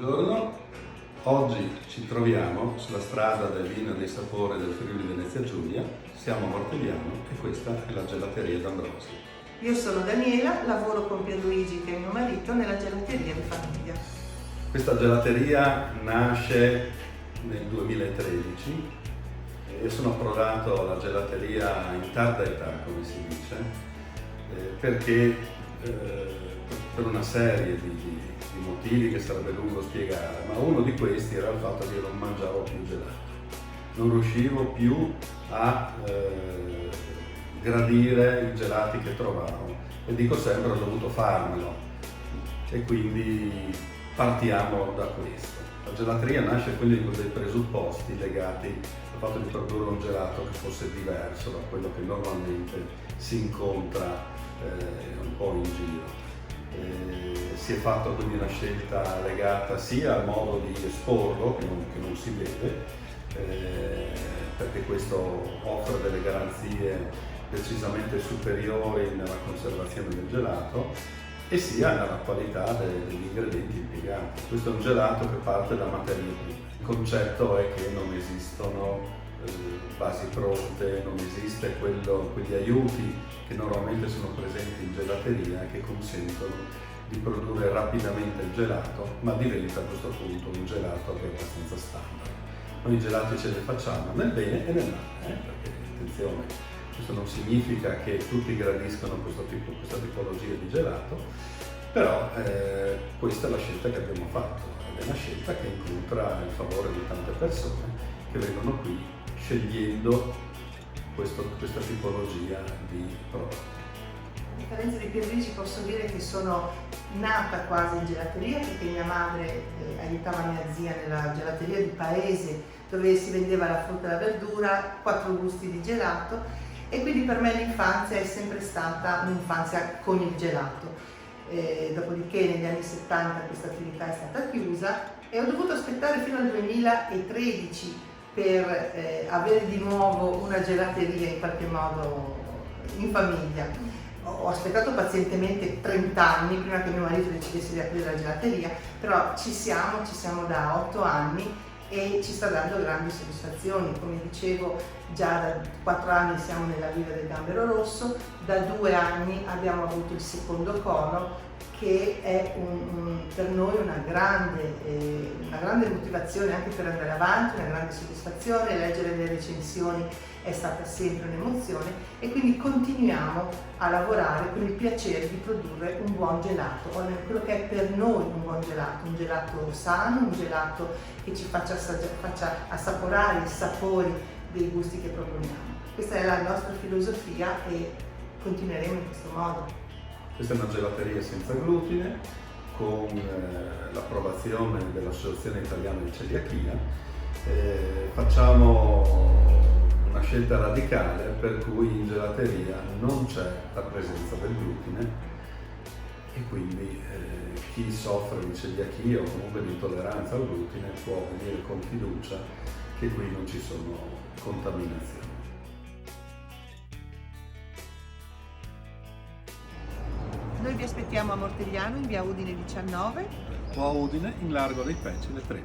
Buongiorno, oggi ci troviamo sulla strada del vino e dei sapori del Friuli Venezia Giulia, siamo a Mortegliano e questa è la gelateria D'Ambrosi. Io sono Daniela, lavoro con Pierluigi che è mio marito nella gelateria di famiglia. Questa gelateria nasce nel 2013 e sono approdato alla gelateria in tarda età, come si dice, perché per una serie di motivi che sarebbe lungo spiegare, ma uno di questi era il fatto che io non mangiavo più gelato, non riuscivo più a gradire i gelati che trovavo e dico sempre ho dovuto farmelo e quindi partiamo da questo. La gelateria nasce quindi con dei presupposti legati al fatto di produrre un gelato che fosse diverso da quello che normalmente si incontra un po' in giro. Si è fatta quindi una scelta legata sia al modo di esporlo, che non si vede, perché questo offre delle garanzie decisamente superiori nella conservazione del gelato, e sia nella qualità degli ingredienti impiegati. Questo è un gelato che parte da materie prime. Il concetto è che non esistono basi pronte, non esiste quegli aiuti che normalmente sono presenti in gelateria e che consentono di produrre rapidamente il gelato, ma diventa a questo punto un gelato che è abbastanza standard. Noi i gelati ce li facciamo nel bene e nel male, perché attenzione, questo non significa che tutti gradiscono questa tipologia di gelato, però questa è la scelta che abbiamo fatto, ed è una scelta che incontra il favore di tante persone che vengono qui scegliendo questa tipologia di prodotto. A differenza di Pierluigi posso dire che sono nata quasi in gelateria perché mia madre aiutava mia zia nella gelateria di paese dove si vendeva la frutta e la verdura, 4 gusti di gelato, e quindi per me l'infanzia è sempre stata un'infanzia con il gelato. Dopodiché negli anni 70 questa attività è stata chiusa e ho dovuto aspettare fino al 2013 per avere di nuovo una gelateria in qualche modo in famiglia. Ho aspettato pazientemente 30 anni prima che mio marito decidesse di aprire la gelateria, però ci siamo da 8 anni e ci sta dando grandi soddisfazioni. Come dicevo, già da 4 anni siamo nella Villa del Gambero Rosso, da 2 anni abbiamo avuto il secondo cono, che è per noi una grande motivazione anche per andare avanti, una grande soddisfazione. Leggere le recensioni è stata sempre un'emozione e quindi continuiamo a lavorare con il piacere di produrre un buon gelato, o almeno quello che è per noi un gelato sano, un gelato che ci faccia assaporare i sapori dei gusti che proponiamo. Questa è la nostra filosofia e continueremo in questo modo. Questa è una gelateria senza glutine, con l'approvazione dell'Associazione Italiana di Celiachia. Facciamo una scelta radicale per cui in gelateria non c'è la presenza del glutine e quindi chi soffre di celiachia o comunque di intolleranza al glutine può venire con fiducia che qui non ci sono contaminazioni. Noi vi aspettiamo a Mortegliano in via Udine 19 O a Udine in largo dei Pecci le 13.